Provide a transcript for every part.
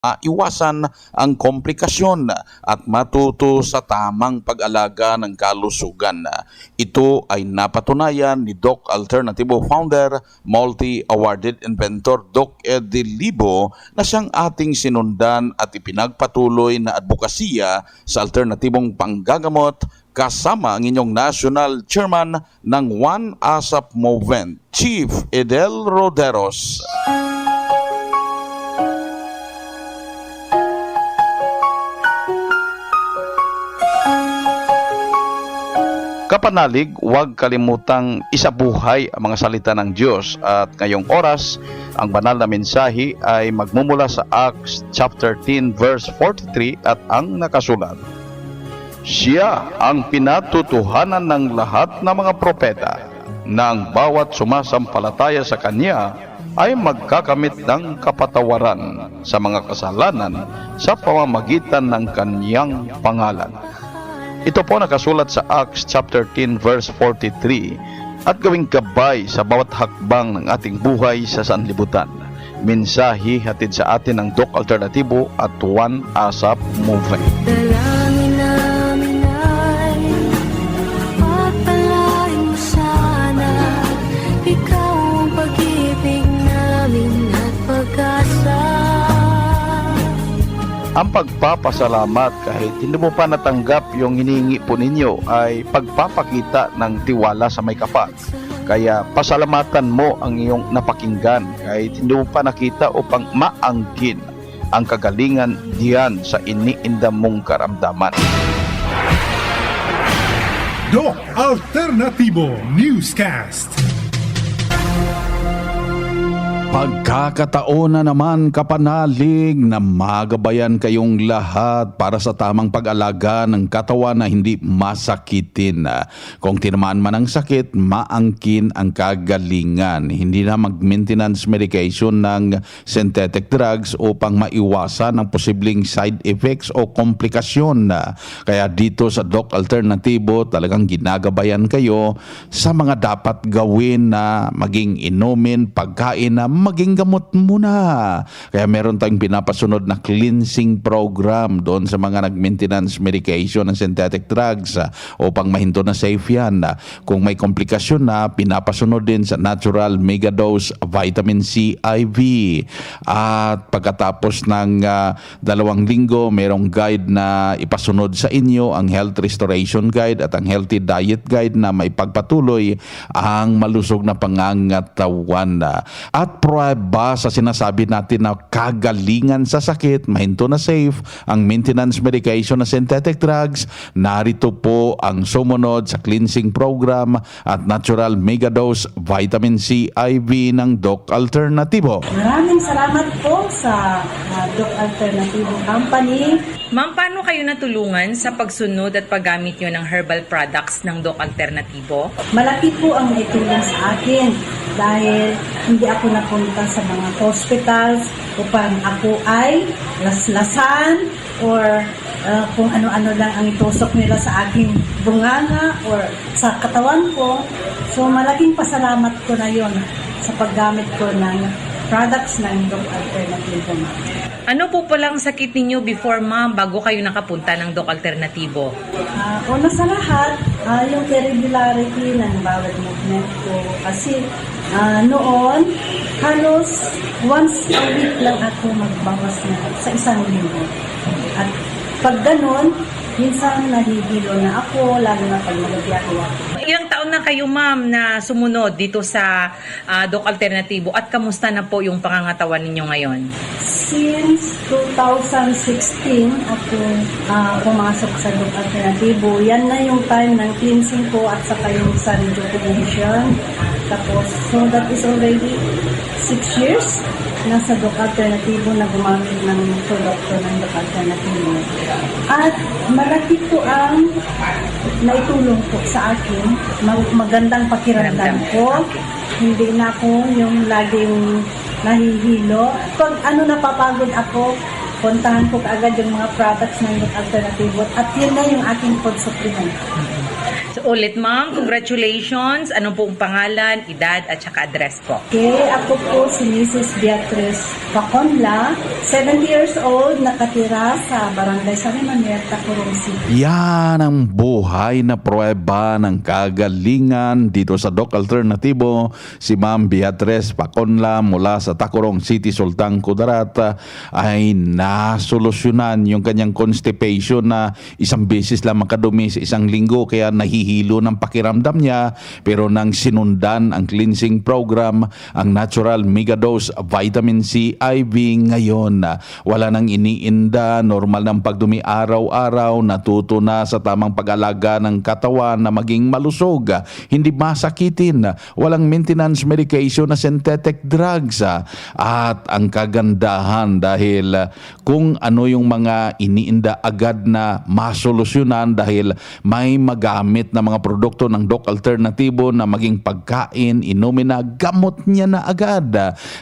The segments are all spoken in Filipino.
iwasan ang komplikasyon at matuto sa tamang pag-alaga ng kalusugan. Ito ay napatunayan ni Doc Alternativo founder, multi-awarded inventor Doc Eddie Libo na siyang ating sinundan at ipinagpatuloy na advokasya sa alternatibong panggagamot kasama ang inyong national chairman ng One ASAP Movement, Chief Edel Roderos. Kapanalig, huwag kalimutang isabuhay ang mga salita ng Diyos at ngayong oras, ang banal na mensahe ay magmumula sa Acts chapter 10 verse 43 at ang nakasulat. Siya ang pinatutuhanan ng lahat ng mga propeta na ang bawat sumasampalataya sa Kanya ay magkakamit ng kapatawaran sa mga kasalanan sa pamamagitan ng Kanyang pangalan. Ito po nakasulat sa Acts chapter 10 verse 43 at gawing gabay sa bawat hakbang ng ating buhay sa sanlibutan. Mensahe hatid sa atin ng Doc Alternativo at One ASAP Movement. Dalangin namin ay pagpalain mo sana, ikaw ang pag-ibig namin at pag-asa. Ang pagpapasalamat kahit hindi mo pa natanggap yung hinihingi po ninyo ay pagpapakita ng tiwala sa may kapal. Kaya pasalamatan mo ang iyong napakinggan kahit hindi mo pa nakita upang maangkin ang kagalingan diyan sa iniinda mong karamdaman. Doc Alternativo Newscast. Pagkakataon na naman kapanalig na magabayan kayong lahat para sa tamang pag-alaga ng katawan na hindi masakitin. Kung tinamaan man ang sakit, maangkin ang kagalingan. Hindi na mag-maintenance medication ng synthetic drugs upang maiwasan ang posibleng side effects o komplikasyon. Kaya dito sa Doc Alternativo talagang ginagabayan kayo sa mga dapat gawin na maging inumin, pagkain na maging gamot muna. Kaya meron tayong pinapasunod na cleansing program doon sa mga nag-maintenance medication ng synthetic drugs upang mahinto na safe yan. Kung may komplikasyon na, pinapasunod din sa natural megadose vitamin C IV. At pagkatapos ng 2 linggo, merong guide na ipasunod sa inyo, ang Health Restoration Guide at ang Healthy Diet Guide na may pagpatuloy ang malusog na pangangatawan. At prueba sa sinasabi natin na kagalingan sa sakit, mahinto na safe ang maintenance medication na synthetic drugs, narito po ang sumunod sa cleansing program at natural megadose vitamin C IV ng Doc Alternativo. Maraming salamat po sa Doc Alternativo Company. Ma'am, paano kayo natulungan sa pagsunod at paggamit nyo ng herbal products ng Doc Alternativo? Malaki po ang naitulong sa akin dahil hindi ako napunta sa mga hospitals upang ako ay laslasan or kung ano-ano lang ang itusok nila sa aking bunganga or sa katawan ko. So malaking pasalamat ko na yon sa paggamit ko ng products ng Doc Alternativo. Ano po palang sakit ninyo before, ma'am, bago kayo nakapunta ng Doc Alternativo? Una sa lahat, yung irregularity ng bowel movement ko. Kasi noon, halos once a week lang ako magbawas na sa isang linggo. At pag ganun, minsan nahihilo na ako, lalo na pag nagbiyahe ako. Ilang taon na kayo, ma'am, na sumunod dito sa Doc Alternativo at kamusta na po yung pangangatawan ninyo ngayon? Since 2016 ako pumasok sa Doc Alternativo. Yan na yung time ng cleansing ko at saka yung sa rejuvenation. Tapos, so that is already 6 years nasa Doc Alternativo na gumamit ng produkto ng Doc Alternativo. At malaki po ang naitulong po sa akin. Magandang pakiramdam ko. Hindi na ako yung laging nahihilo. Pag napapagod ako, puntahan ko kaagad yung mga products ng Doc Alternativo at yun na yung aking food supplement. So ulit ma'am, congratulations. Ano pong pangalan, edad at saka address po? Okay, ako po si Mrs. Beatrice Paconla, 70 years old, nakatira sa Barangay Sarimaner, Tacurong City. Yan ang buhay na pruweba ng kagalingan dito sa Doc Alternativo. Si Ma'am Beatrice Paconla mula sa Tacurong City, Sultan Kudarat ay nasolusyonan yung kanyang constipation na isang beses lang makadumi sa isang linggo kaya nahihilo ng pakiramdam niya, pero nang sinundan ang cleansing program, ang Natural Mega Dose Vitamin C IV, ngayon wala nang iniinda, normal ng pagdumi araw-araw, natuto na sa tamang pag-alaga ng katawan na maging malusog, hindi masakitin, walang maintenance medication na synthetic drugs. At ang kagandahan dahil kung ano yung mga iniinda agad na masolusyonan dahil may magamit na mga produkto ng Doc Alternativo na maging pagkain, inumin na, gamot niya na agad.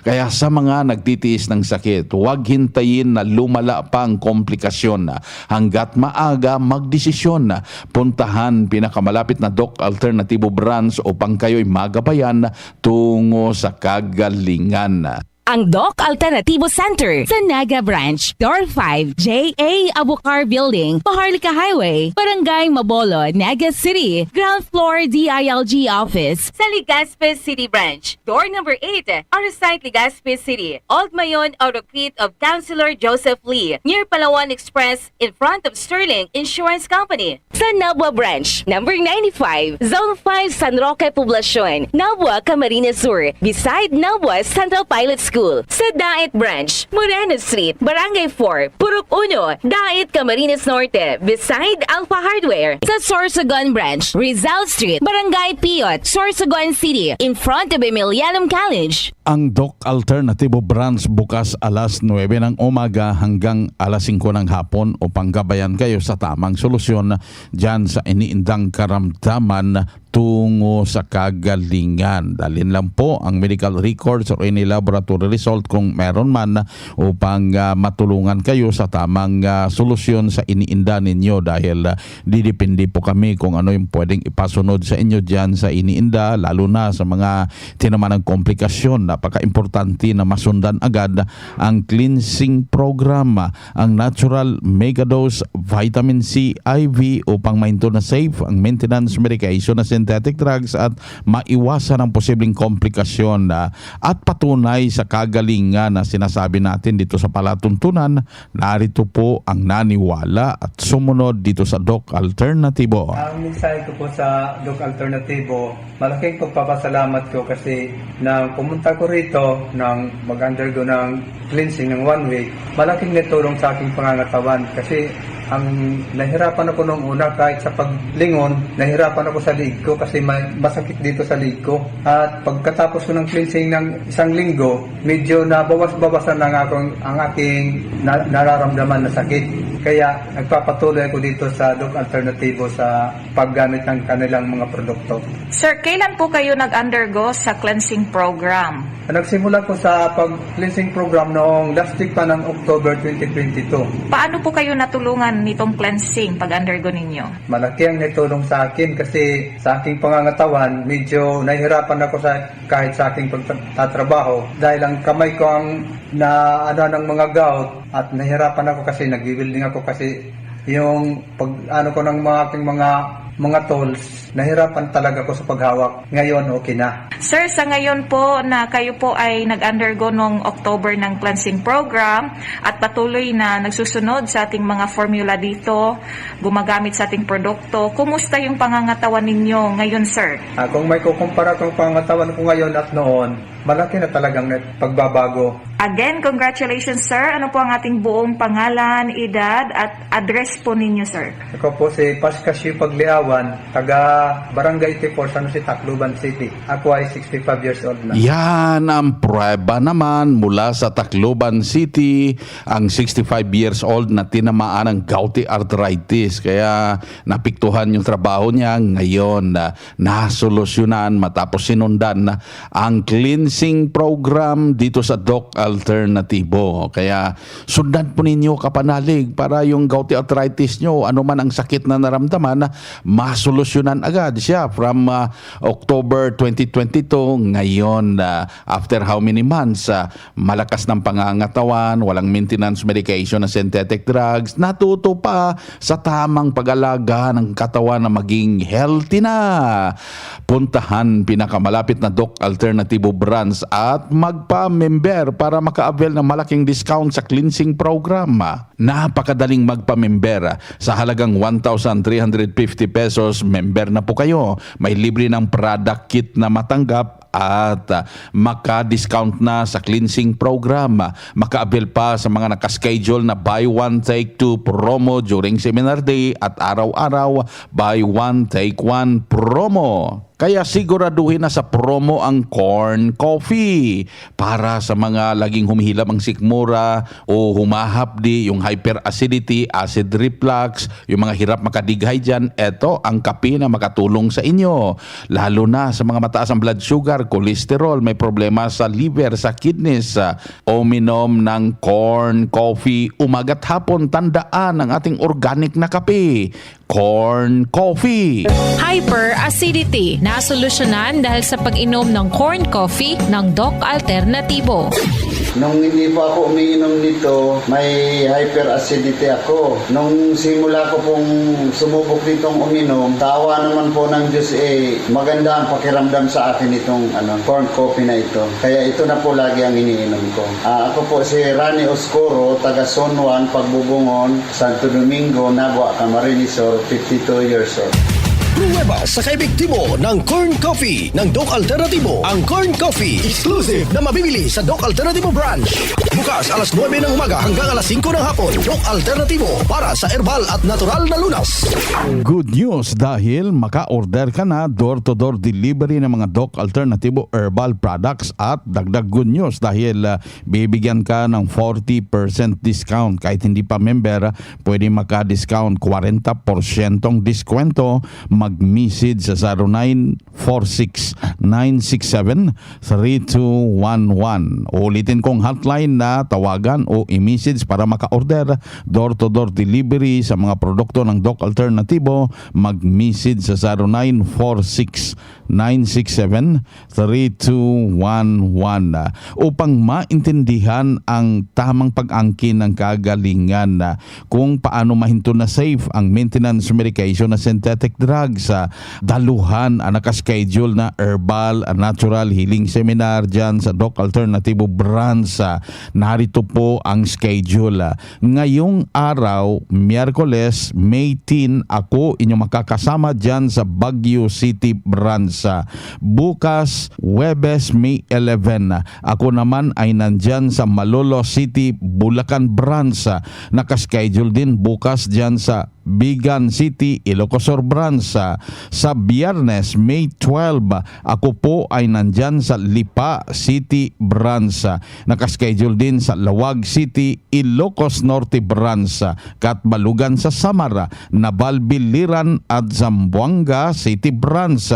Kaya sa mga nagtitiis ng sakit, huwag hintayin na lumala pa ang komplikasyon. Hanggat maaga, magdesisyon. Puntahan pinakamalapit na Doc Alternativo branch upang kayo'y magabayan tungo sa kagalingan. Ang Doc Alternativo Center sa Naga Branch, Door 5, J.A. Abucar Building, Paharlika Highway, Barangay Mabolo, Naga City, Ground Floor DILG Office sa Legazpi City Branch, Door number 8, Arsite Legazpi City, Old Mayon Auto-Crete of Councilor Joseph Lee, near Palawan Express in front of Sterling Insurance Company. Sa Nabua Branch, number 95, Zone 5 San Roque Poblacion, Nabua, Camarines Sur, beside Nabua Central Pilot School. Sa Dait Branch, Moreno Street, Barangay 4, Purok 1, Dait, Camarines Norte, beside Alpha Hardware. Sa Sorsogon Branch, Rizal Street, Barangay Piot, Sorsogon City, in front of Emilianum College. Ang Doc Alternativo branch bukas alas 9 ng umaga hanggang alas 5 ng hapon upang gabayan kayo sa tamang solusyon dyan sa iniindang karamdaman tungo sa kagalingan. Dalhin lang po ang medical records or any laboratory result kung meron man upang matulungan kayo sa tamang solusyon sa iniinda ninyo dahil didepende po kami kung ano yung pwedeng ipasunod sa inyo dyan sa iniinda, lalo na sa mga tinaman ng komplikasyon. Napaka-importante na masundan agad ang cleansing program, ang Natural Mega Dose Vitamin C IV upang maintain na safe ang maintenance medication na synthetic drugs at maiwasan ang posibleng komplikasyon at patunay sa kagalingan na sinasabi natin dito sa palatuntunan. Narito po ang naniwala at sumunod dito sa Doc Alternativo. Ang mensahe ko po sa Doc Alternativo, malaking pagpapasalamat ko kasi nang pumunta ko rito nang mag-undergo ng cleansing ng 1 week, malaking natulong sa aking pangangatawan kasi ang nahirapan ako nung una kahit sa paglingon, nahirapan ako sa liig ko kasi masakit dito sa liig ko. At pagkatapos ko ng cleansing ng 1 linggo, medyo nabawas-bawasan na ang aking nararamdaman na sakit. Kaya nagpapatuloy ako dito sa Doc Alternativo sa paggamit ng kanilang mga produkto. Sir, kailan po kayo nag-undergo sa cleansing program? Nagsimula ko sa pag-cleansing program noong last week pa ng October 2022. Paano po kayo natulungan nitong cleansing pag-undergo ninyo? Malaki ang natulong sa akin kasi sa aking pangangatawan, medyo nahihirapan ako kahit sa aking pagtatrabaho dahil ang kamay ko ang ng mga gout at nahihirapan ako kasi nag-wielding ako kasi yung ko ng aking mga tools, nahirapan talaga ako sa paghawak. Ngayon, okay na. Sir, sa ngayon po na kayo po ay nag-undergo noong October ng cleansing program at patuloy na nagsusunod sa ating mga formula dito, gumagamit sa ating produkto, kumusta yung pangangatawan ninyo ngayon, sir? Kung may kukumpara kong pangangatawan ko ngayon at noon, malaki na talagang pagbabago. Again, congratulations, sir. Ano po ang ating buong pangalan, edad at address po ninyo, sir? Ako po si Pascasio Pagliawan, taga Barangay 84, San Jose, Tacloban City. Ako ay 65 years old na. Yan ang prueba naman mula sa Tacloban City, ang 65 years old na tinamaan ng gouty arthritis. Kaya napiktuhan yung trabaho niya ngayon, nasolusyonan matapos sinundan ang cleansing cleansing program dito sa Doc Alternatibo. Kaya sundan po ninyo kapanalig para yung gouty arthritis nyo, ano man ang sakit na naramdaman, masolusyonan agad siya from October 2022. Ngayon, after how many months, malakas ng pangangatawan, walang maintenance medication na synthetic drugs, natuto pa sa tamang pag-alaga ng katawan na maging healthy na. Puntahan pinakamalapit na Doc Alternatibo branch at magpa-member para maka-avail ng malaking discount sa cleansing program. Napakadaling magpa-member. Sa halagang 1,350 pesos, member na po kayo. May libre ng product kit na matanggap at maka-discount na sa cleansing program. Maka-avail pa sa mga nakaschedule na buy one take two promo during seminar day at araw-araw buy one take one promo. Kaya siguraduhin na sa promo ang corn coffee para sa mga laging humihilab ang sikmura o humahapdi, yung hyperacidity, acid reflux, yung mga hirap makadighay dyan. Ito ang kape na makatulong sa inyo. Lalo na sa mga mataas ang blood sugar, cholesterol, may problema sa liver, sa kidneys. Uminom ng corn coffee umaga't hapon. Tandaan ang ating organic na kape. Corn coffee. Hyperacidity na solusyonan dahil sa pag-inom ng corn coffee ng Doc Alternatibo. Nung hindi pa ako umiinom nito, may hyperacidity ako. Nung simula ko pong sumubok ditong uminom, tawa naman po ng Diyos, maganda ang pakiramdam sa akin itong corn coffee na ito. Kaya ito na po lagi ang iniinom ko. Ako po si Rani Oscuro, taga Son Juan, Pagbubungon, Santo Domingo, Nabua, Camarines Sur, 52 years old. Pruweba sa kaebektibo ng corn coffee ng Doc Alternatibo. Ang corn coffee exclusive na mabibili sa Doc Alternatibo branch. Bukas alas 9 ng umaga hanggang alas 5 ng hapon. Doc Alternatibo para sa herbal at natural na lunas. Good news dahil maka-order ka na door-to-door delivery ng mga Doc Alternatibo herbal products at dagdag good news dahil bibigyan ka ng 40% discount. Kahit hindi pa member, pwede maka-discount 40% diskwento. Mag-message sa 0946-967-3211. Ulitin kong hotline na tawagan o i-message para maka-order door-to-door delivery sa mga produkto ng Doc Alternatibo. Mag-message sa 0946-967-3211 upang maintindihan ang tamang pag-angkin ng kagalingan kung paano mahinto na safe ang maintenance medication na synthetic drugs. Daluhan ang nakaschedule na herbal and natural healing seminar dyan sa Doc Alternatibo branch. Narito po ang schedule. Ngayong araw, Miyerkules, May 10, ako inyong makakasama dyan sa Baguio City branch. Bukas, Huwebes, May 11, ako naman ay nandyan sa Malolo City, Bulacan branch. Nakaschedule din bukas dyan sa Bigan City, Ilocos Sur branch. Sa Biyernes, May 12, ako po ay nandyan sa Lipa City branch. Nakaschedule din sa Lawag City, Ilocos Norte branch. Katbalugan sa Samara, Nabalbiliran at Zamboanga City branch.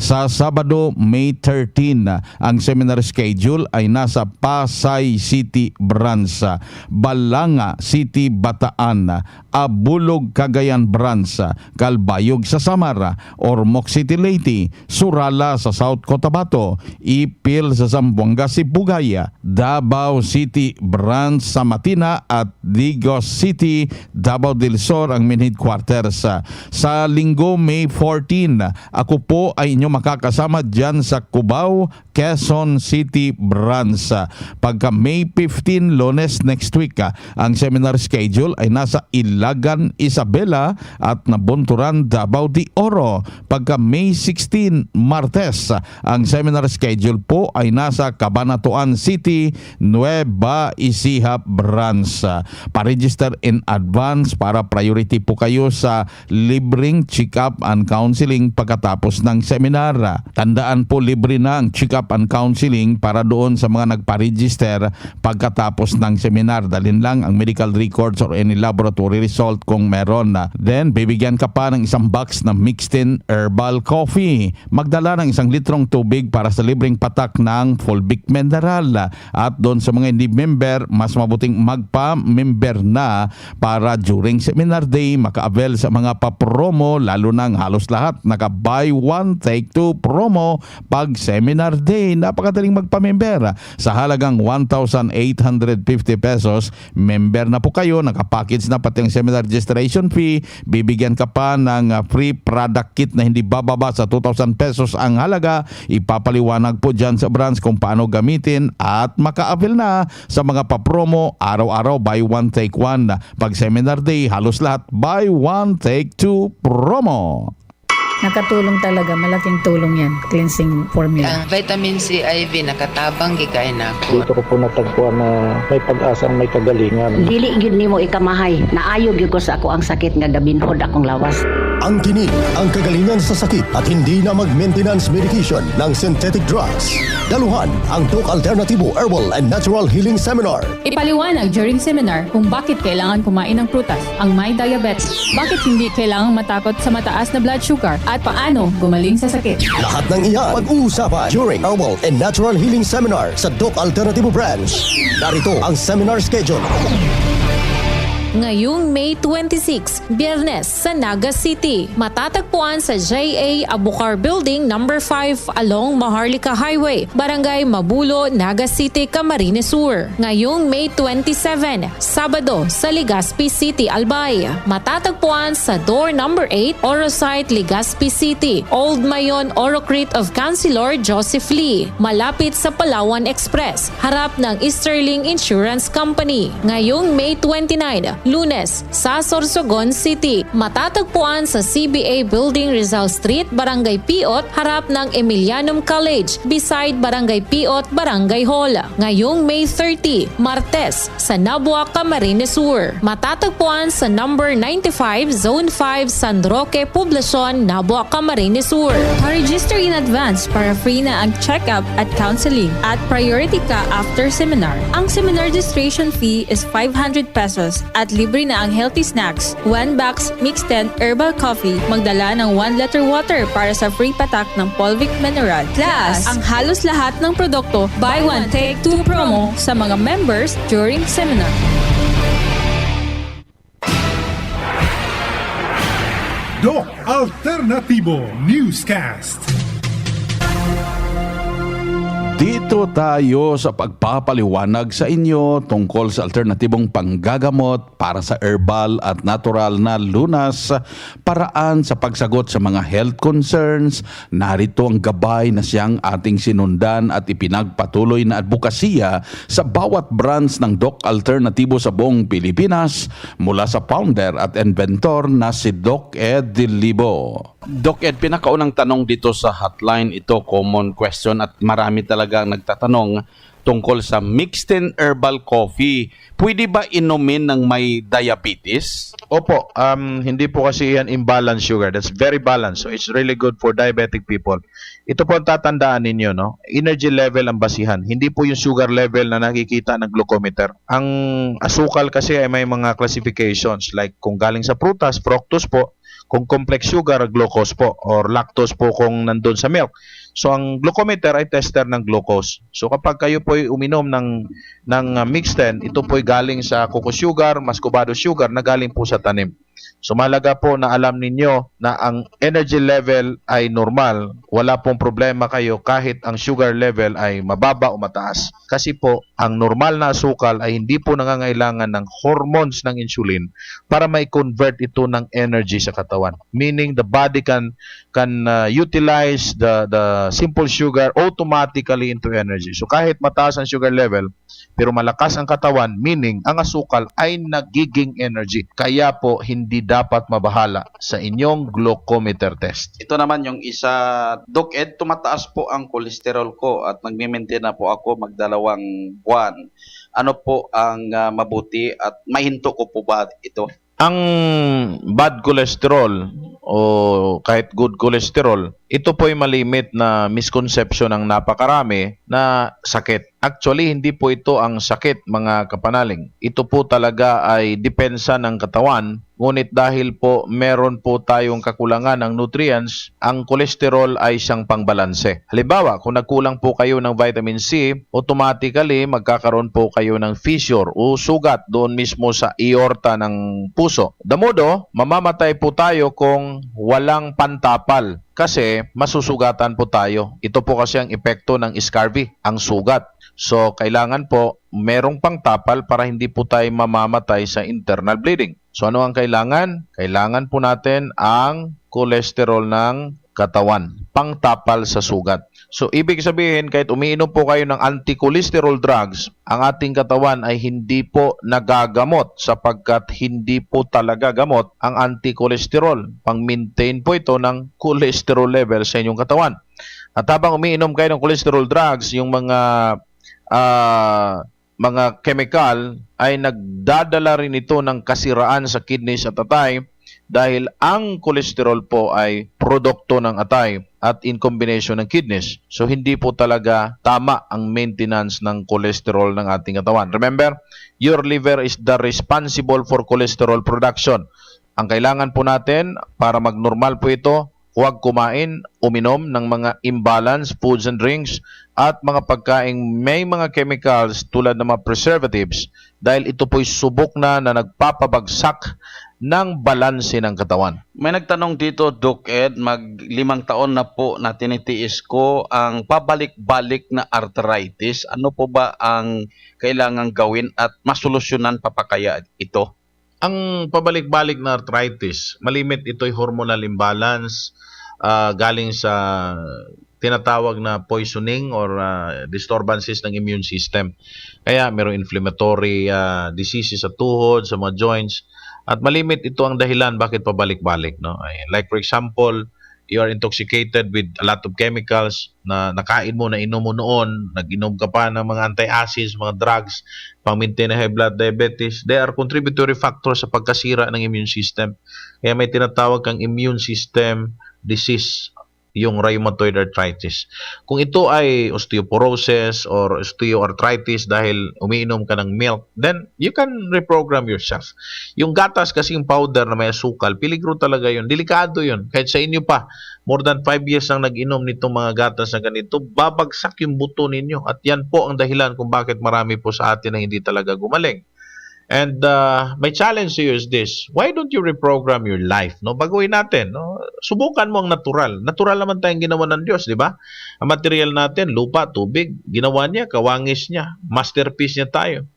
Sa Sabado, May 13, ang seminar schedule ay nasa Pasay City branch, Balanga City, Bataan, Abulog, Cagayan branch, Calbayog sa Samara, Ormoc City, Leyte, Surala sa South Cotabato, Ipil sa Zamboanga, Sibugaya, Davao City branch sa Matina at Digos City, Davao del Sur ang main headquarters. Sa Linggo, May 14, ako po ay inyo makakasama dyan sa Cubao, Quezon City branch. Pagka May 15, Lunes next week, ang seminar schedule ay nasa Ilagan, Isabela at Nabunturan, Davao de Oro. Pagka May 16, Martes, ang seminar schedule po ay nasa Cabanatuan City, Nueva Ecija branch. Pa-register in advance para priority po kayo sa libreng check-up and counseling pagkatapos ng seminar. Tandaan po, libre na ang check-up and counseling para doon sa mga nagpa-register pagkatapos ng seminar. Dalhin lang ang medical records or any laboratory result kung meron. Then, bibigyan ka pa ng isang box na mixed-in herbal coffee. Magdala ng 1 litrong tubig para sa libreng patak ng Fulvic Mineral. At doon sa mga hindi member, mas mabuting magpa-member na para during seminar day maka-avail sa mga pa-promo, lalo ng halos lahat naka-buy one take two promo pag seminar day. Napakadaling magpa-member. Sa halagang 1,850 pesos, member na po kayo, naka-package na pati ang seminar registration fee, bibigyan ka pa ng free product kit na hindi bababa sa 2,000 pesos ang halaga. Ipapaliwanag po dyan sa branch kung paano gamitin at maka-avail na sa mga pa-promo. Araw-araw buy one take one. Pag seminar day, halos lahat buy one take two promo. Nakatulong talaga, malaking tulong yan, cleansing formula. Ang vitamin C IV nakatabang gikain ako. Dito ko po natagpuan na may pag-asa, may kagalingan. Dili gyud nimo ikamahay, naayo gyud ko sa ako ang sakit nga gabinhod akong lawas. Ang tinig, ang kagalingan sa sakit at hindi na mag-maintenance medication ng synthetic drugs. Daluhan ang Doc Alternativo Herbal and Natural Healing Seminar. Ipaliwanag during seminar kung bakit kailangan kumain ng prutas ang may diabetes, bakit hindi kailangan matakot sa mataas na blood sugar, at paano gumaling sa sakit. Lahat ng iyan pag-uusapan during Herbal and Natural Healing Seminar sa Doc Alternativo Branch. Narito ang seminar schedule. Ngayong May 26, Biyernes sa Naga City. Matatagpuan sa JA Abukar Building No. 5 along Maharlika Highway, Barangay Mabulo, Naga City, Camarines Sur. Ngayong May 27, Sabado sa Legazpi City, Albay. Matatagpuan sa door No. 8, Orosite, Legazpi City, Old Mayon, Orocrete of Councilor Joseph Lee. Malapit sa Palawan Express, harap ng Easterling Insurance Company. Ngayong May 29, Lunes, sa Sorsogon City. Matatagpuan sa CBA Building, Rizal Street, Barangay Piot, harap ng Emilianum College, beside Barangay Piot, Barangay Hall. Ngayong May 30, Martes, sa Nabua, Camarines Sur. Matatagpuan sa number 95, Zone 5, San Roque, Poblacion, Nabua, Camarines Sur. Register in advance para free na ang check-up at counseling at priority ka after seminar. Ang seminar registration fee is 500 pesos at libre na ang healthy snacks, 1 box mixed herbal coffee, magdala ng 1 liter water para sa free patak ng Fulvic Mineral. Plus, ang halos lahat ng produkto buy one take two promo sa mga members during seminar. Doc Alternativo Newscast. Dito tayo sa pagpapaliwanag sa inyo tungkol sa alternatibong panggagamot para sa herbal at natural na lunas, paraan sa pagsagot sa mga health concerns. Narito ang gabay na siyang ating sinundan at ipinagpatuloy na advokasya sa bawat branch ng Doc Alternativo sa buong Pilipinas mula sa founder at inventor na si Doc Ed Dilibo. Doc Ed, pinakaunang tanong dito sa hotline, ito common question at marami talagang nagtatanong tungkol sa mixed-in herbal coffee. Pwede ba inumin ng may diabetes? Opo, hindi po kasi yan imbalanced sugar. That's very balanced. So it's really good for diabetic people. Ito po ang tatandaan ninyo, no? Energy level ang basihan. Hindi po yung sugar level na nakikita ng glucometer. Ang asukal kasi ay may mga classifications like kung galing sa prutas, fructose po. Kung complex sugar, glucose po, or lactose po kung nandun sa milk. So, ang glucometer ay tester ng glucose. So, kapag kayo po uminom ng mixed-in, ito po galing sa cocoa sugar, muscovado sugar, na galing po sa tanim. So, mahalaga po na alam ninyo na ang energy level ay normal. Wala pong problema kayo kahit ang sugar level ay mababa o mataas. Kasi po, ang normal na asukal ay hindi po nangangailangan ng hormones ng insulin para mai-convert ito ng energy sa katawan. Meaning, the body can utilize the simple sugar automatically into energy. So, kahit mataas ang sugar level, pero malakas ang katawan, meaning ang asukal ay nagiging energy. Kaya po, hindi dapat mabahala sa inyong glucometer test. Ito naman yung isa, Doc Ed, tumataas po ang kolesterol ko at nagme-maintain na po ako magdalawang buwan. Ano po ang mabuti at mahinto ko po ba ito? Ang bad cholesterol o kahit good cholesterol ito po ay malimit na misconception ng napakarami na sakit. Actually, hindi po ito ang sakit, mga kapanaling. Ito po talaga ay depensa ng katawan. Ngunit dahil po meron po tayong kakulangan ng nutrients, ang kolesterol ay siyang pangbalanse. Halimbawa, kung nagkulang po kayo ng vitamin C, automatically magkakaroon po kayo ng fissure o sugat doon mismo sa aorta ng puso. Damodo, mamamatay po tayo kung walang pantapal kasi masusugatan po tayo. Ito po kasi ang epekto ng scurvy, ang sugat. So, kailangan po merong pangtapal para hindi po tayo mamamatay sa internal bleeding. So, ano ang kailangan? Kailangan po natin ang kolesterol ng katawan, pangtapal sa sugat. So, ibig sabihin, kahit umiinom po kayo ng anti-cholesterol drugs, ang ating katawan ay hindi po nagagamot sapagkat hindi po talaga gamot ang anti-cholesterol. Pang-maintain po ito ng cholesterol level sa inyong katawan. At habang umiinom kayo ng cholesterol drugs, yung mga chemical ay nagdadala rin ito ng kasiraan sa kidneys at atay dahil ang cholesterol po ay produkto ng atay at in combination ng kidneys. So, hindi po talaga tama ang maintenance ng cholesterol ng ating katawan. Remember, your liver is the responsible for cholesterol production. Ang kailangan po natin para magnormal po ito, huwag kumain, uminom ng mga imbalanced foods and drinks at mga pagkaing may mga chemicals tulad ng mga preservatives dahil ito po'y subok na nagpapabagsak ng balanse ng katawan. May nagtanong dito, Doc Ed, mag-5 taon na po na tinitiis ko ang pabalik-balik na arthritis. Ano po ba ang kailangang gawin at masolusyonan pa pa kaya ito? Ang pabalik-balik na arthritis, malimit ito'y hormonal imbalance galing sa tinatawag na poisoning or disturbances ng immune system. Kaya mayroong inflammatory diseases sa tuhod, sa mga joints, at malimit ito ang dahilan bakit pabalik-balik. No? Like for example, you are intoxicated with a lot of chemicals na nakain mo, na inom mo noon, nag-inom ka pa ng mga anti-acids, mga drugs, pang-maintain na high blood diabetes. They are contributory factors sa pagkasira ng immune system. Kaya may tinatawag kang immune system disease, yung rheumatoid arthritis. Kung ito ay osteoporosis or osteoarthritis dahil umiinom ka ng milk, then you can reprogram yourself. Yung gatas kasing powder na may asukal, peligro talaga yun. Delikado yun. Kahit sa inyo pa, more than 5 years nang nag-inom nitong mga gatas na ganito, babagsak yung buto ninyo. At yan po ang dahilan kung bakit marami po sa atin na hindi talaga gumaling. And my challenge to you is this: why don't you reprogram your life? No, baguhin natin. No, subukan mo ang natural. Natural naman tayong ginawa ng Diyos, di ba? Ang material natin, lupa, tubig, ginawa niya, kawangis niya, masterpiece niya tayo.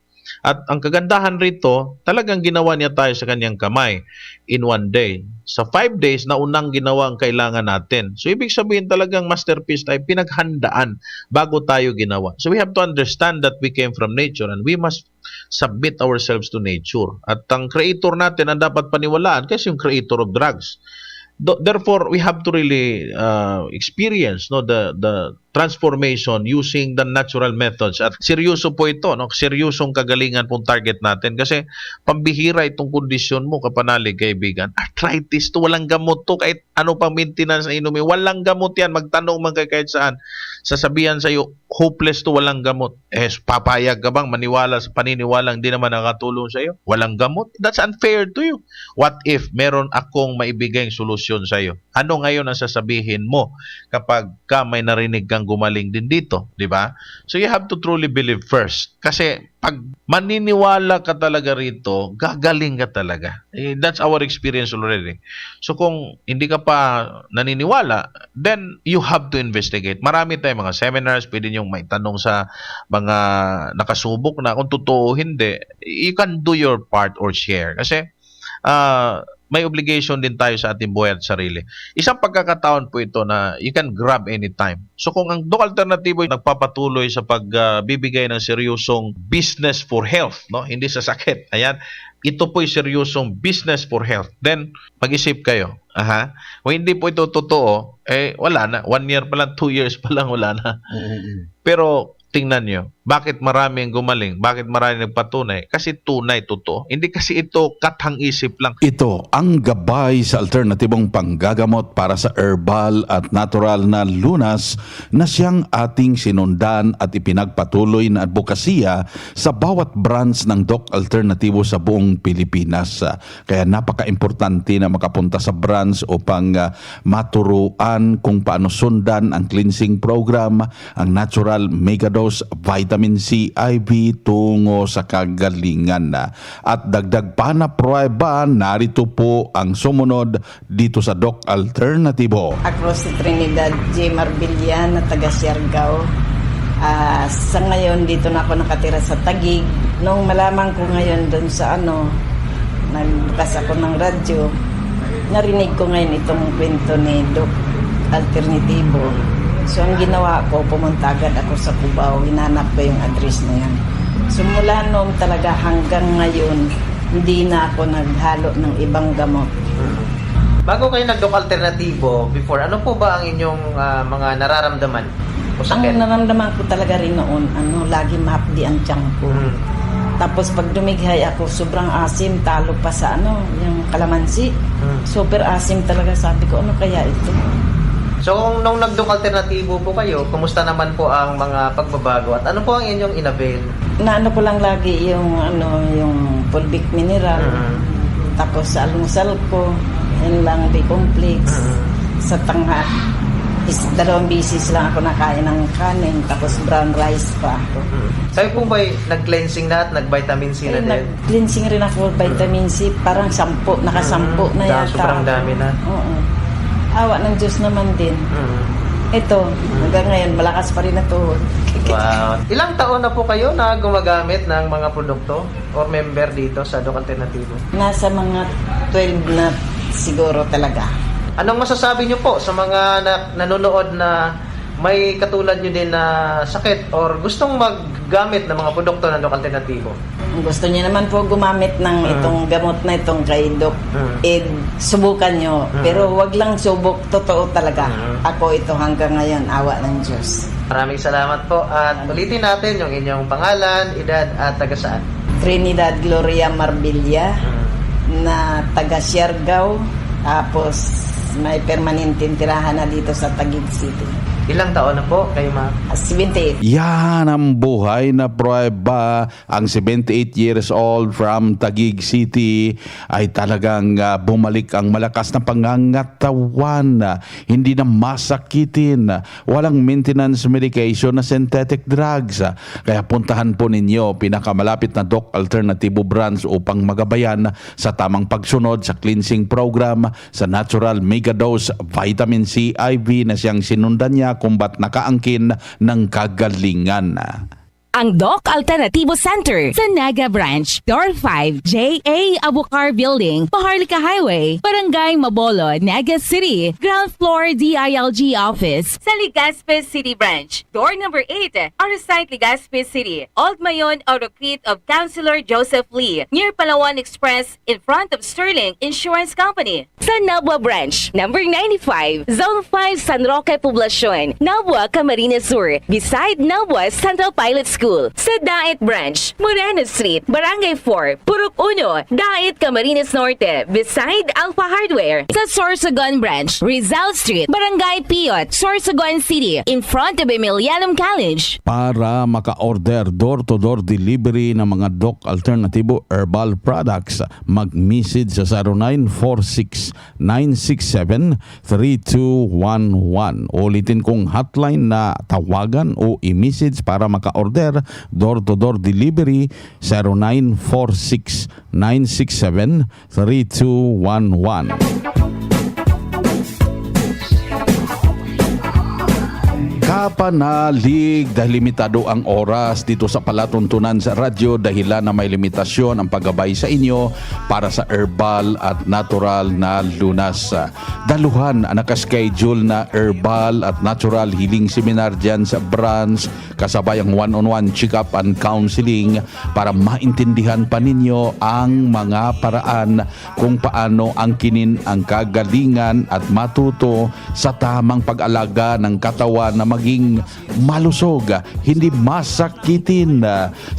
At ang kagandahan rito, talagang ginawa niya tayo sa kanyang kamay in 1 day. Sa 5 days, naunang ginawa ang kailangan natin. So, ibig sabihin talagang masterpiece tayo, pinaghandaan bago tayo ginawa. So, we have to understand that we came from nature and we must submit ourselves to nature. At ang creator natin ang dapat paniwalaan kasi yung creator of drugs. Therefore, we have to really experience the transformation using the natural methods. At seryoso po ito, no? Seryosong kagalingan pong target natin kasi pambihira itong kondisyon mo, kapanalig, kaibigan. Arthritis to, walang gamot to, kahit ano pang maintenance na inumin, walang gamot yan. Magtanong man kahit saan, sasabihan sa iyo, hopeless to, walang gamot. Papayag ka bang maniwala sa paniniwalang di naman nakatulong sa iyo? Walang gamot? That's unfair to you. What if meron akong maibigay solusyon sa iyo? Ano ngayon ang sasabihin mo kapag ka may narinig kang gumaling din dito, di ba? So you have to truly believe first. Kasi pag maniniwala ka talaga rito, gagaling ka talaga. That's our experience already. So kung hindi ka pa naniniwala, then you have to investigate. Marami tayong mga seminars, pwede niyong may tanong sa mga nakasubok na kung totoo hindi, you can do your part or share. Kasi may obligation din tayo sa ating buhay at sarili. Isang pagkakataon po ito na you can grab anytime. So kung ang Doc Alternatibo ay nagpapatuloy sa pagbibigay ng seryosong business for health, no? Hindi sa sakit. Ayan, ito po ay seryosong business for health. Then, mag-isip kayo. Kung hindi po ito totoo, wala na. 1 year pa lang, 2 years pa lang, wala na. Pero tingnan nyo, Bakit marami ang gumaling? Bakit marami nagpatunay? Kasi tunay, totoo. Hindi kasi ito kathang-isip lang. Ito ang gabay sa alternatibong panggagamot para sa herbal at natural na lunas na siyang ating sinundan at ipinagpatuloy na advokasya sa bawat branch ng Doc Alternatibo sa buong Pilipinas. Kaya napaka-importante na makapunta sa branch upang maturuan kung paano sundan ang cleansing program, ang natural megadose vitamin C IV tungo sa kagalingan. At dagdag pa na prueba, narito po ang sumunod dito sa Doc Alternatibo. Ako si Trinidad J. Marbilla na taga Siargao. Sa ngayon dito na ako nakatira sa Taguig. Nung malaman ko ngayon doon sa nagbukas ako ng radyo, narinig ko ngayon itong kwento ni Doc Alternatibo. So ang ginawa ko, pumunta agad ako sa Cubao, hinanap ko yung address na yan. So mula noon talaga hanggang ngayon, hindi na ako naghalo ng ibang gamot. Bago kayo nag-Doc Alternatibo, before, ano po ba ang inyong mga nararamdaman o sakit? Ang nararamdaman ko talaga rin noon, lagi mahapdi ang tiyan ko. Tapos pag dumighay ako, sobrang asim, talo pa sa yung kalamansi. Super asim talaga, sabi ko, ano kaya ito? So, nung nag-Doc Alternatibo po kayo, kumusta naman po ang mga pagbabago at ano po ang inyong inavail? Naano ko lang lagi yung fulvic mineral. Tapos sa almusal ko, yun lang B-complex. Sa tangha, 2 bisis lang ako nakain ng kanin, tapos brown rice pa ako. Sabi po ba nag-cleansing na at nag-vitamin C na din? Nag-cleansing rin ako, vitamin C, parang 10, naka-10 na yata. Sobrang dami na. Oo. Awa ng Diyos naman din. Ito, hanggang ngayon, malakas pa rin na tuhod. Wow. Ilang taon na po kayo na gumagamit ng mga produkto or member dito sa Doc Alternatibo? Nasa mga 12 na siguro talaga. Anong masasabi niyo po sa mga nanonood na may katulad niyo din na sakit or gustong maggamit ng mga produkto ng Doc Alternatibo? Gusto niyo naman po gumamit ng itong gamot na itong kay Doc Ed, subukan niyo. Pero wag lang subok, totoo talaga. Ako ito hanggang ngayon, awa ng Diyos. Maraming salamat po at ulitin natin yung inyong pangalan, edad at taga saan? Trinidad Gloria Marbilla na taga Siargao, tapos may permanenteng tirahan na dito sa Taguig City. Ilang taon na po kayo, ma'am? 78. Yan ang buhay na prueba. Ang 78 years old from Taguig City ay talagang bumalik ang malakas na pangangatawan. Hindi na masakitin. Walang maintenance medication na synthetic drugs. Kaya puntahan po ninyo pinakamalapit na Doc Alternatibo branch upang magabayan sa tamang pagsunod sa cleansing program sa natural megadose vitamin C IV na siyang sinundan niya kumbat nakaangkin ng kagalingan. Ang Doc Alternatibo Center sa Naga Branch, Door 5, J.A. Abucar Building, Paharlika Highway, Barangay Mabolo, Naga City, Ground Floor DILG Office sa Legazpi City Branch, Door number 8, Arsite Legazpi City, Old Mayon Autocrete of Councilor Joseph Lee, near Palawan Express in front of Sterling Insurance Company. Sa Nabwa Branch, number 95, Zone 5 San Roque Poblacion, Nabwa, Camarines Sur, beside Nabwa Central Pilot School. Sa Daet Branch, Moreno Street, Barangay 4, Purok 1, Daet, Camarines Norte, beside Alpha Hardware. Sa Sorsogon Branch, Rizal Street, Barangay Piot, Sorsogon City, in front of Emilianum College. Para maka-order door-to-door delivery ng mga Doc Alternatibo Herbal Products, mag-message sa 0946-967-3211. Ulitin kong hotline na tawagan o i-message para maka-order door-to-door delivery 0946-967-3211. Kapanalig dahil limitado ang oras dito sa palatuntunan sa radyo dahilan na may limitasyon ang paggabay sa inyo para sa herbal at natural na lunas. Daluhan ang nakaschedule na herbal at natural healing seminar dyan sa branch kasabay ang one-on-one check-up and counseling para maintindihan pa ninyo ang mga paraan kung paano angkinin ang kagalingan at matuto sa tamang pag-alaga ng katawan na maging maging malusog, hindi masakitin.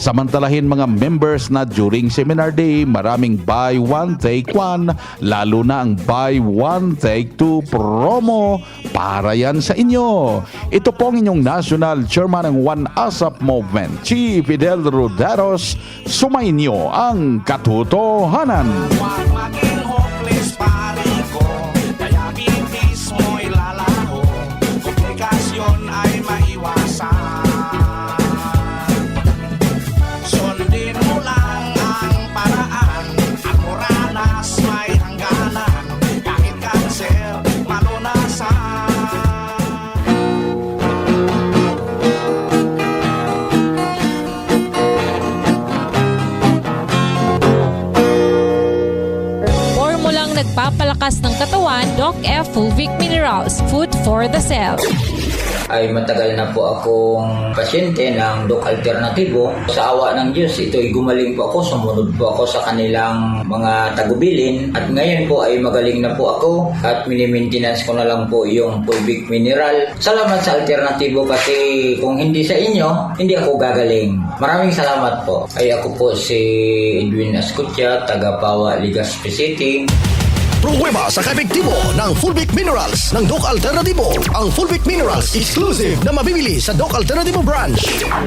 Samantalahin mga members na during seminar day, maraming buy one take one, lalo na ang buy one take two promo para yan sa inyo. Ito po ang inyong National Chairman ng One ASAP Movement, Chief Fidel Roderos. Sumainyo ang katotohanan. Maging hopeless pare ko, diabetes mo'y lalaho, komplikasyon ay maiwasan. Sundin mo lang ang paraan, at moranas may hangganan, kahit kanser malunasan. Formulang nagpapalakas ng katawan, Doc F. Fulvic Minerals, food for the cell. Ay matagal na po akong pasyente ng Doc Alternatibo. Sa awa ng Diyos, ito'y gumaling po ako, sumunod po ako sa kanilang mga tagubilin. At ngayon po ay magaling na po ako at mini-maintenance ko na lang po yung Fulvic Mineral. Salamat sa Alternatibo kasi kung hindi sa inyo, hindi ako gagaling. Maraming salamat po. Ay ako po si Edwin Ascutia, taga Pawa, Legazpi City. Pruweba sa kaepektibo ng Fulvic Minerals ng Doc Alternatibo. Ang Fulvic Minerals exclusive na mabibili sa Doc Alternatibo branch.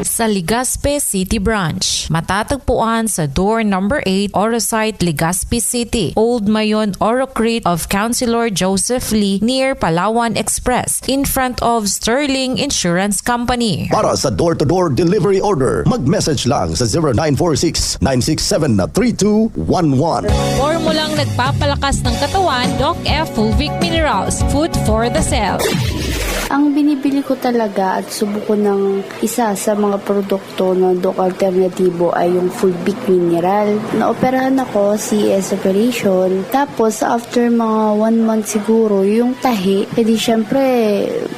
Sa Legazpi City Branch, matatagpuan sa door number 8, Orosite, Legazpi City, Old Mayon, Orocrete of Councilor Joseph Lee near Palawan Express in front of Sterling Insurance Company. Para sa door-to-door delivery order, mag-message lang sa 0946-967-3211. Formulang nagpapalakas ng katawan, Doc F. Fulvic Minerals, food for the cell. Ang binibili ko talaga at subuko ng isa sa mga produkto ng Doc Alternatibo ay yung Fulvic Mineral. Naoperahan ako, CS operation. Tapos after mga 1 month siguro, yung tahi, edi syempre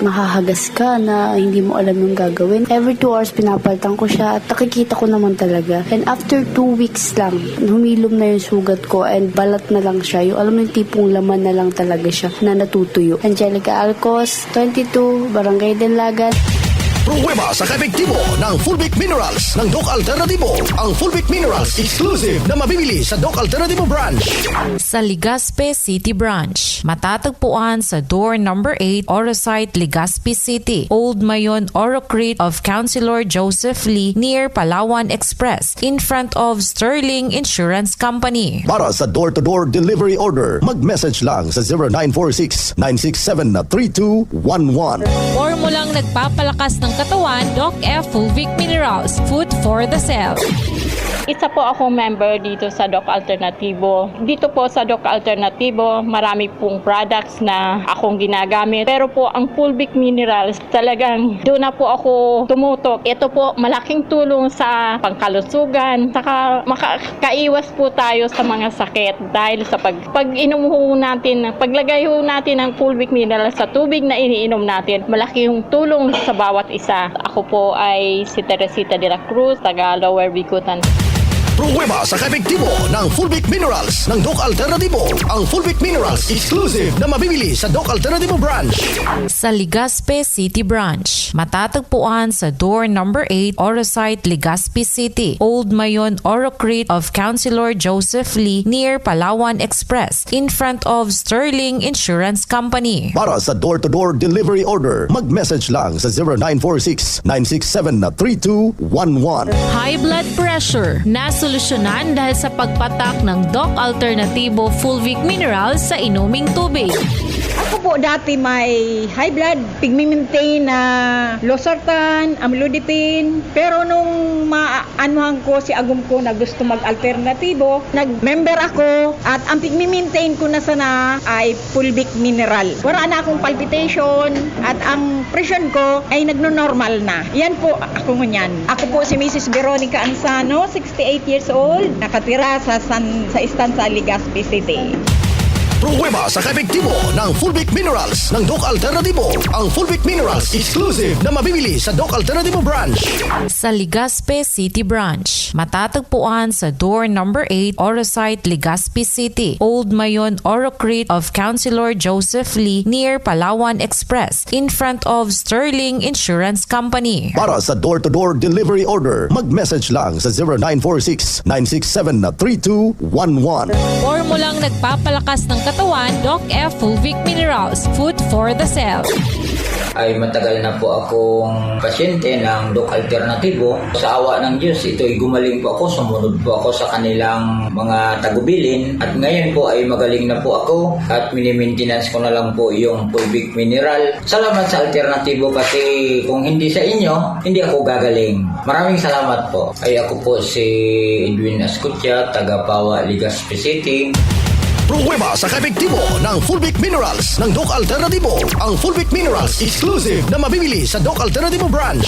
mahahagas ka na hindi mo alam yung gagawin. Every 2 hours pinapaltan ko siya at nakikita ko naman talaga. And after 2 weeks lang, humilom na yung sugat ko and balat na lang siya. Yung alam mo yung tipong laman na lang talaga siya na natutuyo. Angelica Alcos, 22, Barangay Delagan. Pruweba sa kaepektibo ng Fulvic Minerals ng Doc Alternatibo. Ang Fulvic Minerals exclusive na mabibili sa Doc Alternatibo branch. Sa Legazpi City Branch, matatagpuan sa door number 8, Orosite, Legazpi City, Old Mayon, Orocrete of Councilor Joseph Lee near Palawan Express in front of Sterling Insurance Company. Para sa door-to-door delivery order, mag-message lang sa 0946-967-3211. Formulang nagpapalakas ng katawan, Doc F. Fulvic Minerals, food for the cell. Isa po akong member dito sa Doc Alternatibo. Dito po sa Doc Alternatibo, marami pong products na akong ginagamit. Pero po ang Fulvic Minerals, talagang doon na po ako tumutok. Ito po malaking tulong sa pangkalusugan. Saka makakaiwas po tayo sa mga sakit dahil sa pag-inom ho natin, paglagay ho natin ng Fulvic Minerals sa tubig na iniinom natin, malaking tulong sa bawat isa. Ako po ay si Teresita de la Cruz, taga Lower Bicutan. Pruweba sa kaepektibo ng Fulvic Minerals ng Doc Alternatibo. Ang Fulvic Minerals exclusive na mabibili sa Doc Alternatibo branch. Sa Legazpi City Branch, matatagpuan sa door number 8, Orosite, Legazpi City, Old Mayon, Orocrete of Councilor Joseph Lee near Palawan Express in front of Sterling Insurance Company. Para sa door-to-door delivery order, mag-message lang sa 0946-967-3211. High blood pressure, nasolusyonan dahil sa pagpatak ng Doc Alternatibo Fulvic Minerals sa inuming tubig. Ako po dati may high blood, pigmi-maintain na losartan, amlodipine. Pero nung maanuhan ko si agum ko na gusto mag-alternatibo, nag-member ako at ang pigmi-maintain ko na sana ay Fulvic Mineral. Wala na akong palpitation at ang presyon ko ay nagno-normal na. Yan po ako ngunyan. Ako po si Mrs. Veronica Ansano, 68 years old, nakatira sa Estanza, Legazpi City. Pruweba sa kaepektibo ng Fulvic Minerals ng Doc Alternatibo. Ang Fulvic Minerals exclusive na mabibili sa Doc Alternatibo branch. sa Legazpi City Branch. Matatagpuan sa door number 8, Orosite, Legazpi City, Old Mayon Orocrete of Councilor Joseph Lee near Palawan Express in front of Sterling Insurance Company. Para sa door-to-door delivery order, mag-message lang sa 0946-967-3211. Formulang nagpapalakas ng katawan, Doc F. Fulvic Minerals, food for the cell. Ay matagal na po akong pasyente ng Doc Alternatibo. Sa awa ng Diyos, ito'y gumaling po ako, sumunod po ako sa kanilang mga tagubilin at ngayon po ay magaling na po ako at mini-maintenance ko na lang po yung Fulvic Mineral. Salamat sa Alternatibo kasi kung hindi sa inyo, hindi ako gagaling. Maraming salamat po. Ay ako po si Edwin Ascutia, taga Pawa, Legazpi City. Pruweba sa kaepektibo ng Fulvic Minerals ng Doc Alternatibo. Ang Fulvic Minerals exclusive na mabibili sa Doc Alternatibo Branch.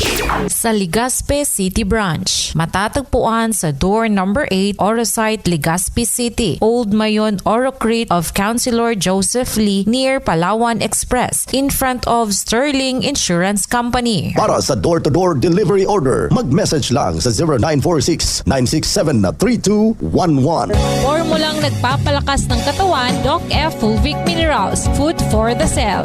Sa Legazpi City Branch, matatagpuan sa door number 8, Orosite, Legazpi City, Old Mayon Orocrete of Councilor Joseph Lee near Palawan Express in front of Sterling Insurance Company. Para sa door-to-door delivery order, mag-message lang sa 0946-967-3211. Formulang nagpapalakas ng katawan, Doc F. Fulvic Minerals, food for the cell.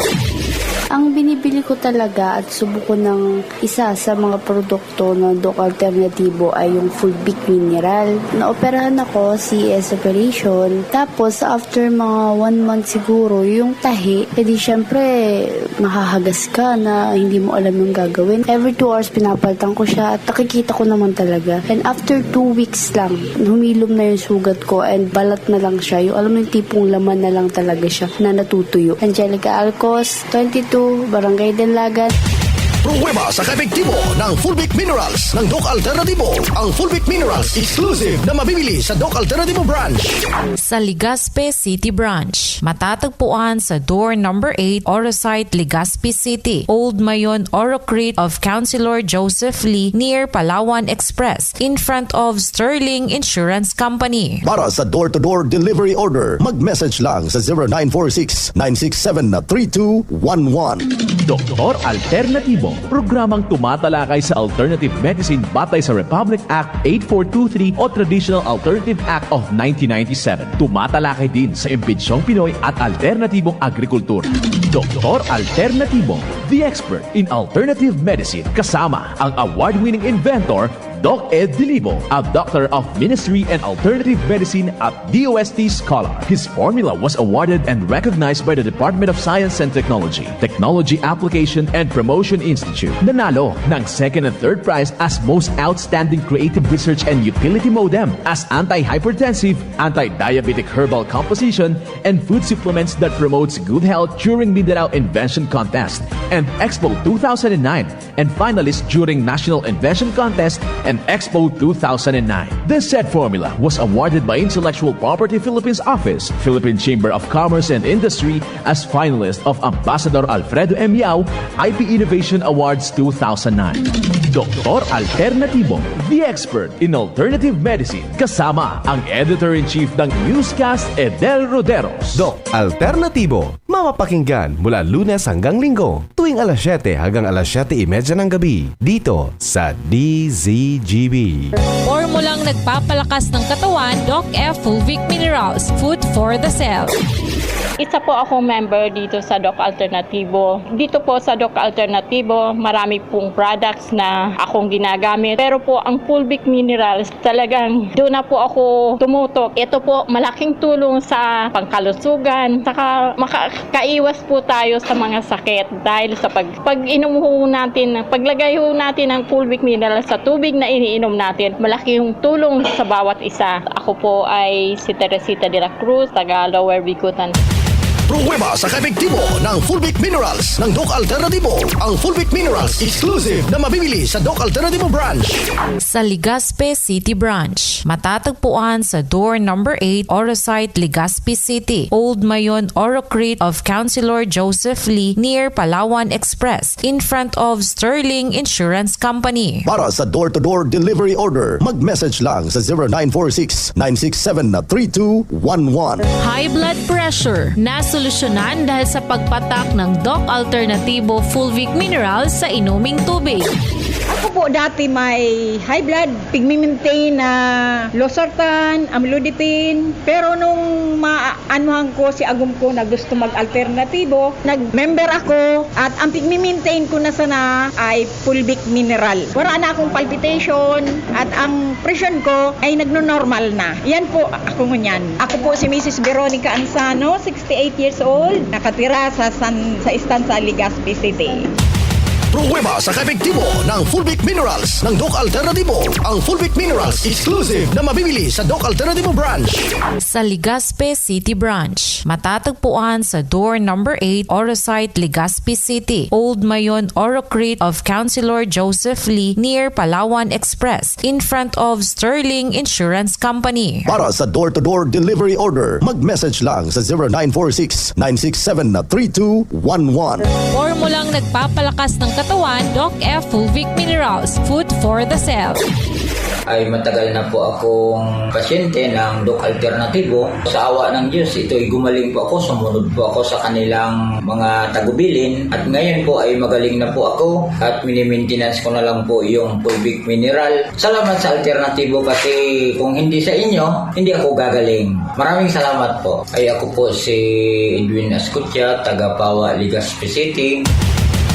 Ang binibili ko talaga at subuko ng isa sa mga produkto ng Doc Alternatibo ay yung Fulvic Mineral. Naoperahan ako, CS operation. Tapos after mga 1 month siguro, yung tahi, edi syempre mahahagas ka na hindi mo alam yung gagawin. Every 2 hours pinapaltan ko siya at nakikita ko naman talaga. And after 2 weeks lang, humilom na yung sugat ko and balat na lang siya. Yung alam mo yung tipong laman na lang talaga siya na natutuyo. Angelica Alcos, 22, Barangay Delagan. Pruweba sa kaepektibo ng Fulvic Minerals ng Doc Alternatibo. Ang Fulvic Minerals exclusive na mabibili sa Doc Alternatibo Branch. Sa Legazpi City Branch, matatagpuan sa door number 8, Orosite, Legazpi City, Old Mayon Orocrete of Councilor Joseph Lee near Palawan Express in front of Sterling Insurance Company. Para sa door-to-door delivery order, mag-message lang sa 0946-967-3211. Doktor Alternatibo, programang tumatalakay sa alternative medicine batay sa Republic Act 8423 o Traditional Alternative Act of 1997. Tumatalakay din sa impinsyong Pinoy at alternatibong agrikultura. Doktor Alternatibo, the expert in alternative medicine, kasama ang award-winning inventor Doc Ed Dilibo, a doctor of ministry and alternative medicine at DOST Scholar. His formula was awarded and recognized by the Department of Science and Technology, Technology Application and Promotion Institute. Nanalo ng second and third prize as Most Outstanding Creative Research and Utility Modem as anti-hypertensive, anti-diabetic herbal composition, and food supplements that promotes good health during Mindanao Invention Contest and Expo 2009, and finalist during National Invention Contest and Expo 2009. This said formula was awarded by Intellectual Property Philippines Office, Philippine Chamber of Commerce and Industry as finalist of Ambassador Alfredo M. Yao IP Innovation Awards 2009. Doktor Alternatibo, the expert in alternative medicine, kasama ang editor-in-chief ng newscast Edel Roderos. Doc Alternatibo, mapapakinggan mula Lunes hanggang Linggo, tuwing alas 7 hanggang alas 7:30 ng gabi, dito sa DZGB. Formulang nagpapalakas ng katawan, Doc F. Fulvic Minerals, food for the cell. Isa po akong member dito sa Doc Alternatibo. Dito po sa Doc Alternatibo, marami pong products na akong ginagamit. Pero po ang Fulvic Minerals, talagang doon na po ako tumutok. Ito po malaking tulong sa pangkalusugan. Saka makakaiwas po tayo sa mga sakit. Dahil sa pag inom ho natin, paglagay ho natin ng Fulvic Minerals sa tubig na iniinom natin, malaking tulong sa bawat isa. Ako po ay si Teresita de la Cruz, taga Lower Bicutan. Pruweba sa kaepektibo ng Fulvic Minerals ng Doc Alternatibo. Ang Fulvic Minerals exclusive na mabibili sa Doc Alternatibo Branch. Sa Legazpi City Branch, matatagpuan sa door number 8, Orosite, Legazpi City, Old Mayon Orocrete of Councilor Joseph Lee near Palawan Express in front of Sterling Insurance Company. Para sa door-to-door delivery order, mag-message lang sa 0946-967-3211. High blood pressure, nasunod nasolusyonan dahil sa pagpatak ng Doc Alternativo Fulvic Minerals sa inuming tubig. Ako po dati may high blood, pigmimintain na losartan, amlodipine. Pero nung maanuhan ko si agum ko na gusto mag-alternatibo, nag-member ako at ang pigmimintain ko na sana ay fulvic mineral. Wala na akong palpitation at ang presyon ko ay nagno-normal na. Yan po ako ngunyan. Ako po si Mrs. Veronica Ansano, 68 years old, nakatira sa Estancia Legazpi City. Pruweba sa kaepektibo ng Fulvic Minerals ng Doc Alternativo. Ang Fulvic Minerals exclusive na mabibili sa Doc Alternativo branch. Sa Legazpi City Branch, matatagpuan sa door number 8, Orosite, Legazpi City, Old Mayon, Orocrete of Councilor Joseph Lee near Palawan Express in front of Sterling Insurance Company. Para sa door-to-door delivery order, mag-message lang sa 0946-967-3211. Formulang nagpapalakas ng katawan, Doc F. Fulvic Minerals, food for the cell. Ay matagal na po akong pasyente ng Doc Alternativo. Sa awa ng Diyos, ito'y gumaling po ako, sumunod po ako sa kanilang mga tagubilin at ngayon po ay magaling na po ako at mini-maintenance ko na lang po yung Fulvic Mineral. Salamat sa Alternativo kasi kung hindi sa inyo, hindi ako gagaling. Maraming salamat po. Ay ako po si Edwin Ascutya, taga Pawa, Legazpi City.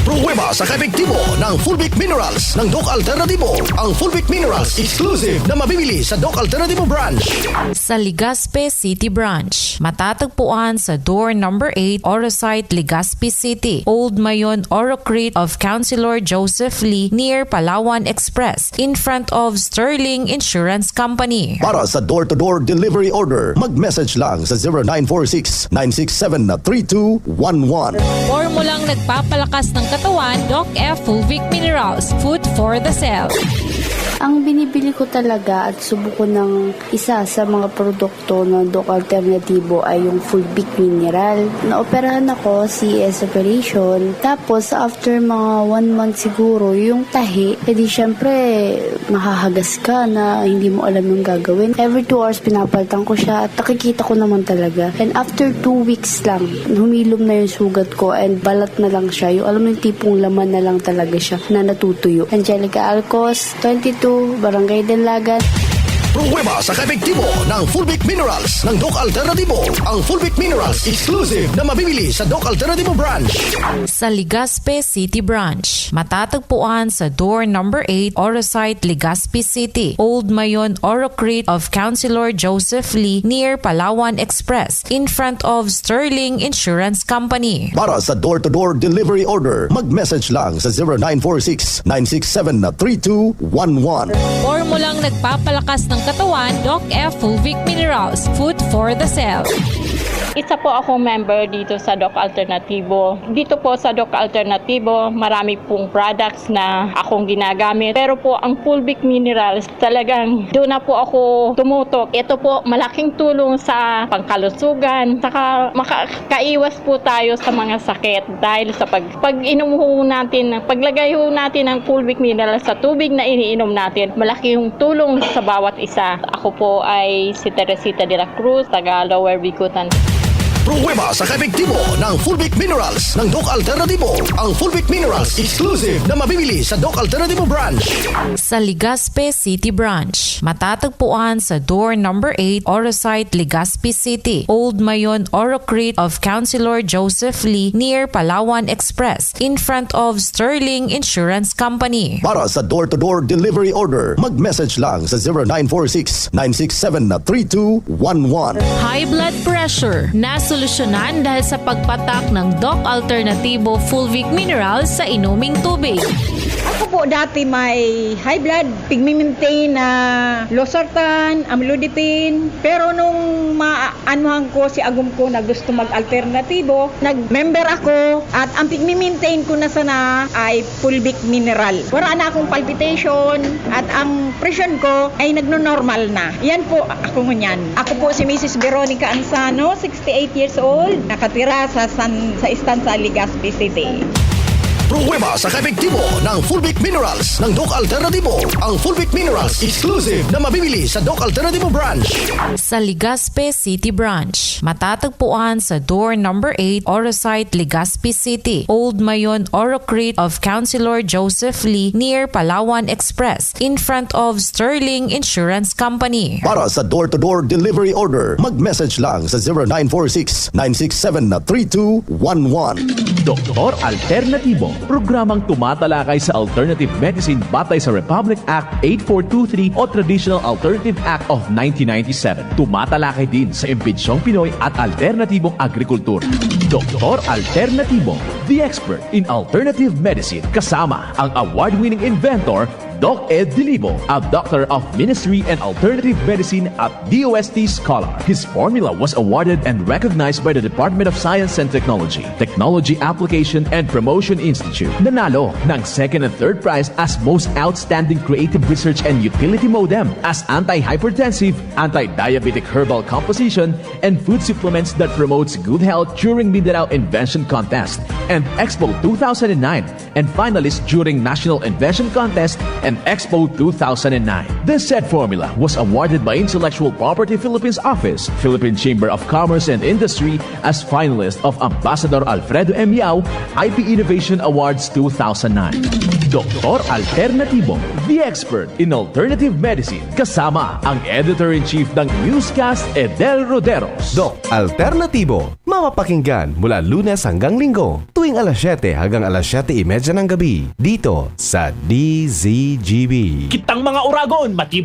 Pruweba sa kaepektibo ng Fulvic Minerals ng Doc Alternativo. Ang Fulvic Minerals exclusive na mabibili sa Doc Alternativo branch. Sa Legazpi City Branch, matatagpuan sa door number 8, Orosite, Legazpi City, Old Mayon, Orocrete of Councilor Joseph Lee near Palawan Express in front of Sterling Insurance Company. Para sa door-to-door delivery order, mag-message lang sa 0946-967-3211. Formulang nagpapalakas ng katawan, Doc F. Fulvic Minerals, food for the cell. Ang binibili ko talaga at subuko ng isa sa mga produkto ng Doc Alternativo ay yung Fulvic Mineral. Naoperahan ako, CS operation. Tapos after mga 1 month siguro, yung tahi, edi syempre mahahagas ka na hindi mo alam yung gagawin. Every 2 hours pinapaltan ko siya at nakikita ko naman talaga. And after 2 weeks lang, humilom na yung sugat ko and balat na lang siya. Yung alam mo yung tipong laman na lang talaga siya na natutuyo. Angelica Alcos, 22, Barangay Dalagan. Pruweba sa kaepektibo ng Fulvic Minerals ng Doc Alternativo. Ang Fulvic Minerals exclusive na mabibili sa Doc Alternativo branch. Sa Legazpi City Branch, matatagpuan sa door number 8, Orosite, Legazpi City, Old Mayon, Orocrete of Councilor Joseph Lee near Palawan Express in front of Sterling Insurance Company. Para sa door-to-door delivery order, mag-message lang sa 0946-967-3211. Formulang nagpapalakas ng katawan, Doc F. Fulvic Minerals, food for the cell. Isa po akong member dito sa Doc Alternativo. Dito po sa Doc Alternativo, marami pong products na akong ginagamit. Pero po ang Fulvic Minerals, talagang doon na po ako tumutok. Ito po malaking tulong sa pangkalusugan. Saka makakaiwas po tayo sa mga sakit dahil sa pag inom ho natin, paglagay ho natin ng Fulvic Minerals sa tubig na iniinom natin, malaking tulong sa bawat isa. Ako po ay si Teresita de la Cruz, taga Lower Bikutan. Pruweba sa kaepektibo ng Fulvic Minerals ng Doc Alternativo. Ang Fulvic Minerals exclusive na mabibili sa Doc Alternativo branch. Sa Legazpi City Branch, matatagpuan sa door number 8, Orosite, Legazpi City, Old Mayon, Orocrete of Councilor Joseph Lee near Palawan Express in front of Sterling Insurance Company. Para sa door-to-door delivery order, mag-message lang sa 0946-967-3211. High blood pressure, nasolusyonan dahil sa pagpatak ng Doc Alternativo Fulvic Minerals sa inuming tubig. Ako po dati may high blood, pigmimintain na losartan, amlodipine. Pero nung maanuhan ko si agum ko na gusto mag-alternatibo, nag-member ako at ang pigmimintain ko na sana ay Fulvic Mineral. Wala na akong palpitation at ang presyon ko ay nagno-normal na. Yan po ako ngunyan. Ako po si Mrs. Veronica Ansano, 68 years old, nakatira sa Estancia Legazpi City. Pruweba sa kaepektibo ng Fulvic Minerals ng Doc Alternativo. Ang Fulvic Minerals exclusive na mabibili sa Doc Alternativo branch. Sa Legazpi City Branch, matatagpuan sa door number 8, Orosite, Legazpi City, Old Mayon Orocrete of Councilor Joseph Lee near Palawan Express in front of Sterling Insurance Company. Para sa door-to-door delivery order, mag-message lang sa 0946-967-3211. Doktor Alternatibo, programang tumatalakay sa alternative medicine batay sa Republic Act 8423 o Traditional Alternative Act of 1997. Tumatalakay din sa impinsyong Pinoy at alternatibong agrikultura. Doktor Alternatibo, the expert in alternative medicine, kasama ang award-winning inventor Doc Ed Dilibo, a Doctor of Ministry and Alternative Medicine at DOST Scholar. His formula was awarded and recognized by the Department of Science and Technology, Technology Application and Promotion Institute. Nanalo ng second and third prize as Most Outstanding Creative Research and Utility Modem as Anti-Hypertensive, Anti-Diabetic Herbal Composition, and Food Supplements that promotes good health during Mindanao Invention Contest and Expo 2009, and finalist during National Invention Contest and Expo 2009. This said formula was awarded by Intellectual Property Philippines Office, Philippine Chamber of Commerce and Industry as finalist of Ambassador Alfredo M. Yao IP Innovation Awards 2009. Doktor Alternativo, the expert in alternative medicine, kasama ang Editor-in-Chief ng Newscast, Edel Roderos. Doc Alternativo, mapapakinggan mula Lunes hanggang Linggo, tuwing alas 7 hanggang alas 7:30 ng gabi, dito sa DZGB. Kitang mga Uragon, matibay